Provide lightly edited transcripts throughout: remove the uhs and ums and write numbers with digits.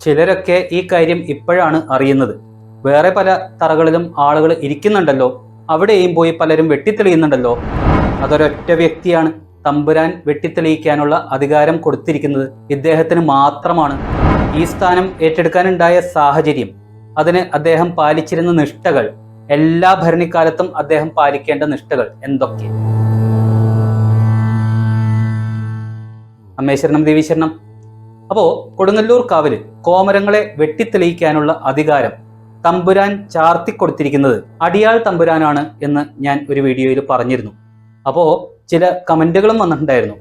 ചിലരൊക്കെ ഈ കാര്യം ഇപ്പോഴാണ് അറിയുന്നത്. വേറെ പല തറകളിലും ആളുകൾ ഇരിക്കുന്നുണ്ടല്ലോ, അവിടെയും പോയി പലരും വെട്ടിത്തെളിയുന്നുണ്ടല്ലോ. അതൊരൊറ്റ വ്യക്തിയാണ് തമ്പുരാൻ വെട്ടിത്തെളിയിക്കാനുള്ള അധികാരം കൊടുത്തിരിക്കുന്നത് ഇദ്ദേഹത്തിന് മാത്രമാണ്. ഈ സ്ഥാനം ഏറ്റെടുക്കാനുണ്ടായ സാഹചര്യം, അതിന് അദ്ദേഹം പാലിച്ചിരുന്ന നിഷ്ഠകൾ, എല്ലാ ഭരണക്കാലത്തും അദ്ദേഹം പാലിക്കേണ്ട നിഷ്ഠകൾ എന്തൊക്കെ? അമ്മേശ്വരണം ദേവീശ്വരണം. അപ്പോൾ കൊടുങ്ങല്ലൂർ കാവില് കോമരങ്ങളെ വെട്ടിത്തെളിയിക്കാനുള്ള അധികാരം തമ്പുരാൻ ചാർത്തിക്കൊടുത്തിരിക്കുന്നത് അടിയാൾ തമ്പുരാനാണ് എന്ന് ഞാൻ ഒരു വീഡിയോയിൽ പറഞ്ഞിരുന്നു. അപ്പോൾ ചില കമന്റുകളും വന്നിട്ടുണ്ടായിരുന്നു.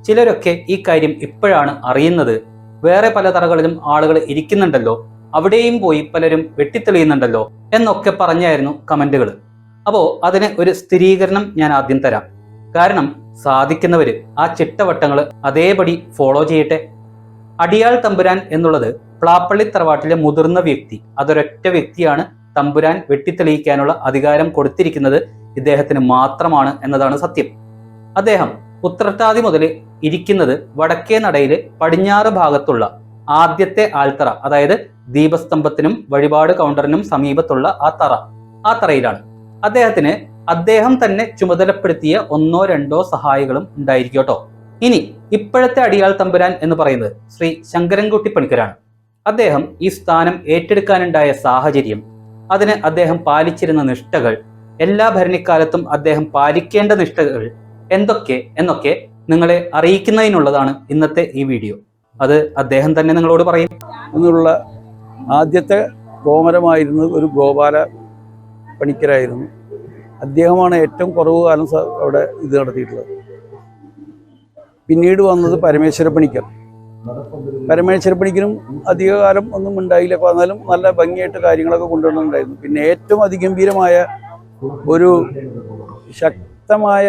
ചിലരൊക്കെ ഈ കാര്യം ഇപ്പോഴാണ് അറിയുന്നത്, വേറെ പല തറകളിലും ആളുകൾ ഇരിക്കുന്നുണ്ടല്ലോ, അവിടെയും പോയി പലരും വെട്ടിത്തെളിയുന്നുണ്ടല്ലോ എന്നൊക്കെ പറഞ്ഞായിരുന്നു കമന്റുകൾ. അപ്പോൾ അതിന് ഒരു സ്ഥിരീകരണം ഞാൻ ആദ്യം തരാം. കാരണം സാധിക്കുന്നവര് ആ ചിട്ടവട്ടങ്ങൾ അതേപടി ഫോളോ ചെയ്യട്ടെ. അടിയാൾ തമ്പുരാൻ എന്നുള്ളത് പ്ലാപ്പള്ളി തറവാട്ടിലെ മുതിർന്ന വ്യക്തി, അതൊരൊറ്റ വ്യക്തിയാണ് തമ്പുരാൻ വെട്ടിത്തെളിയിക്കാനുള്ള അധികാരം കൊടുത്തിരിക്കുന്നത് ഇദ്ദേഹത്തിന് മാത്രമാണ് എന്നതാണ് സത്യം. അദ്ദേഹം ഉത്രട്ടാതി മുതൽ ഇരിക്കുന്നത് വടക്കേ നടയില് പടിഞ്ഞാറ് ഭാഗത്തുള്ള ആദ്യത്തെ ആൽത്തറ, അതായത് ദീപസ്തംഭത്തിനും വഴിപാട് കൗണ്ടറിനും സമീപത്തുള്ള ആ തറയിലാണ്. അദ്ദേഹം തന്നെ ചുമതലപ്പെടുത്തിയ 1-2 സഹായികളും ഉണ്ടായിരിക്കും കേട്ടോ. ഇനി ഇപ്പോഴത്തെ അടിയാൾ തമ്പുരാൻ എന്ന് പറയുന്നത് ശ്രീ ശങ്കരൻകുട്ടി പണിക്കരാണ്. അദ്ദേഹം ഈ സ്ഥാനം ഏറ്റെടുക്കാനുണ്ടായ സാഹചര്യം, അതിന് അദ്ദേഹം പാലിച്ചിരുന്ന നിഷ്ഠകൾ, എല്ലാ ഭരണക്കാലത്തും അദ്ദേഹം പാലിക്കേണ്ട നിഷ്ഠകൾ എന്നൊക്കെ നിങ്ങളെ അറിയിക്കുന്നതിനുള്ളതാണ് ഇന്നത്തെ ഈ വീഡിയോ. അത് അദ്ദേഹം തന്നെ നിങ്ങളോട് പറയും. എന്നുള്ള ആദ്യത്തെ കോമരമായിരുന്നത് ഒരു ഗോപാല പണിക്കരായിരുന്നു. അദ്ദേഹമാണ് ഏറ്റവും കുറവ് കാലം അവിടെ ഇത് നടത്തിയിട്ടുള്ളത്. പിന്നീട് വന്നത് പരമേശ്വര പണിക്കർ. പരമേശ്വര പണിക്കരും അധികകാലം ഒന്നും ഉണ്ടായില്ല, എന്നാലും നല്ല ഭംഗിയായിട്ട് കാര്യങ്ങളൊക്കെ കൊണ്ടുവന്നിട്ടുണ്ടായിരുന്നു. പിന്നെ ഏറ്റവും അതിഗംഭീരമായ ഒരു ശക്തമായ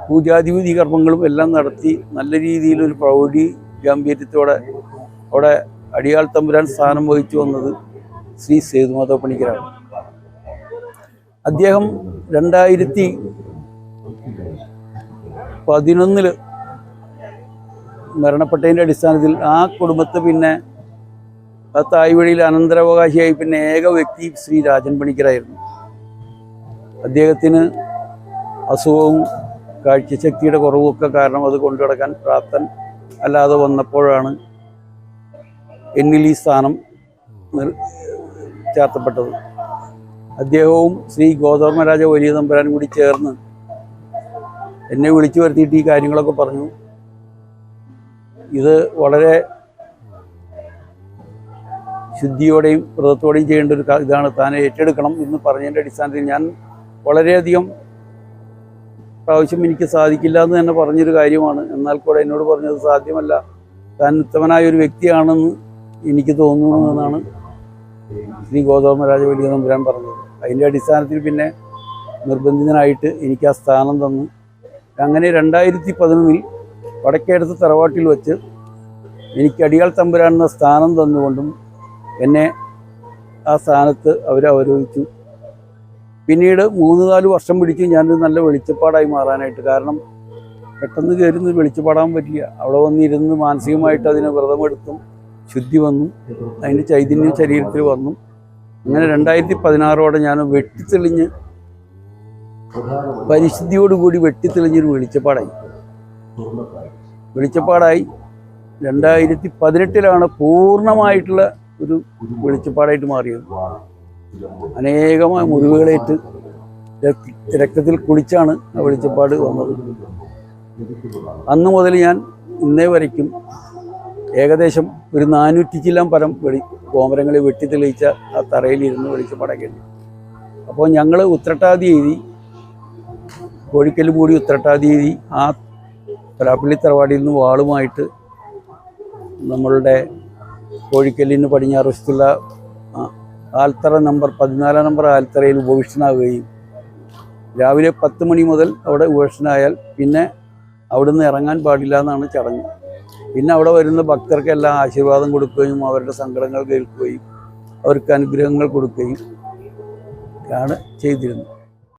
പൂജാതിവിധി കർമ്മങ്ങളും എല്ലാം നടത്തി നല്ല രീതിയിലൊരു പ്രൗഢി ഗാംഭീര്യത്തോടെ അവിടെ അടിയാൾ തമ്പുരാൻ സ്ഥാനം വഹിച്ചു വന്നത് ശ്രീ സേതുമാധവ പണിക്കരാണ്. അദ്ദേഹം 2011 മരണപ്പെട്ടതിൻ്റെ അടിസ്ഥാനത്തിൽ ആ കുടുംബത്തെ പിന്നെ ആ തായ് വഴിയിൽ അനന്തരാവകാശിയായി പിന്നെ ഏക വ്യക്തി ശ്രീ രാജൻ പണിക്കരായിരുന്നു. അദ്ദേഹത്തിന് അസുഖവും കാഴ്ചശക്തിയുടെ കുറവുമൊക്കെ കാരണം അത് കൊണ്ടുനടക്കാൻ പ്രാപ്തൻ അല്ലാതെ വന്നപ്പോഴാണ് എന്നിൽ ഈ സ്ഥാനം ചാർത്തപ്പെട്ടത്. അദ്ദേഹവും ശ്രീ ഗോതർമ്മരാജ വലിയ തമ്പുരാനും കൂടി ചേർന്ന് എന്നെ വിളിച്ചു വരുത്തിയിട്ട് ഈ കാര്യങ്ങളൊക്കെ പറഞ്ഞു. ഇത് വളരെ ശുദ്ധിയോടെയും വ്രതത്തോടെയും ചെയ്യേണ്ട ഒരു ഇതാണ്, താൻ ഏറ്റെടുക്കണം എന്ന് പറഞ്ഞതിൻ്റെ അടിസ്ഥാനത്തിൽ ഞാൻ വളരെയധികം പ്രാവശ്യം എനിക്ക് സാധിക്കില്ല എന്ന് തന്നെ പറഞ്ഞൊരു കാര്യമാണ്. എന്നാൽ കൂടെ എന്നോട് പറഞ്ഞത് സാധ്യമല്ല, താൻ ഉത്തമനായ ഒരു വ്യക്തിയാണെന്ന് എനിക്ക് തോന്നുന്നു എന്നാണ് ശ്രീ ഗോതർമ്മരാജ വലിയ തമ്പുരാൻ പറഞ്ഞത്. അതിൻ്റെ അടിസ്ഥാനത്തിൽ പിന്നെ നിർബന്ധിതനായിട്ട് എനിക്ക് ആ സ്ഥാനം തന്നു. അങ്ങനെ 2011 വടക്കേടത്ത് തറവാട്ടിൽ വെച്ച് എനിക്ക് അടിയാൾ തമ്പുരാൻ എന്ന സ്ഥാനം തന്നുകൊണ്ടും എന്നെ ആ സ്ഥാനത്ത് അവരോഹിച്ചു. പിന്നീട് 3-4 വർഷം പിടിച്ച് ഞാനൊരു നല്ല വെളിച്ചപ്പാടായി മാറാനായിട്ട്. കാരണം പെട്ടെന്ന് കയറുന്ന വെളിച്ചപ്പാടാൻ പറ്റില്ല. അവിടെ വന്നിരുന്ന് മാനസികമായിട്ട് അതിന് വ്രതമെടുത്തും ശുദ്ധി വന്നു, അതിൻ്റെ ചൈതന്യം ശരീരത്തിൽ വന്നു. അങ്ങനെ 2016 ഞാൻ വെട്ടിത്തെളിഞ്ഞ് പരിശുദ്ധിയോടുകൂടി വെട്ടിത്തെളിഞ്ഞൊരു വെളിച്ചപ്പാടായി 2018 പൂർണ്ണമായിട്ടുള്ള ഒരു വെളിച്ചപ്പാടായിട്ട് മാറിയത്. അനേകമായ മുറിവുകളേറ്റ് രക്തത്തിൽ കുളിച്ചാണ് ആ വെളിച്ചപ്പാട് വന്നത്. അന്ന് മുതൽ ഞാൻ ഇന്നേ വരയ്ക്കും ഏകദേശം ഒരു 400 ചില്യം പരം കോമരങ്ങളെ വെട്ടിത്തെളിയിച്ച ആ തറയിലിരുന്ന് വെളിച്ചപ്പാടൊക്കെയുണ്ട്. അപ്പോൾ ഞങ്ങൾ ഉത്രട്ടാതി എഴുതി, കോഴിക്കല് മൂടി ഉത്രട്ടാതി എഴുതി ആ പ്ലാപ്പള്ളി തറവാടിയിൽ നിന്ന് വാളുമായിട്ട് നമ്മളുടെ കോഴിക്കല്ലിന് പടിഞ്ഞാറ് വശത്തുള്ള ആൽത്തറ നമ്പർ 14 നമ്പർ ആൽത്തറയിൽ ഉപവിഷ്ടനാവുകയും രാവിലെ 10 മണി മുതൽ അവിടെ ഉപവിഷ്ടനായാൽ പിന്നെ അവിടുന്ന് ഇറങ്ങാൻ പാടില്ല എന്നാണ് ചടങ്ങ്. പിന്നെ അവിടെ വരുന്ന ഭക്തർക്കെല്ലാം ആശീർവാദം കൊടുക്കുകയും അവരുടെ സങ്കടങ്ങൾ കേൾക്കുകയും അവർക്ക് അനുഗ്രഹങ്ങൾ കൊടുക്കുകയും ആണ് ചെയ്തിരുന്നത്.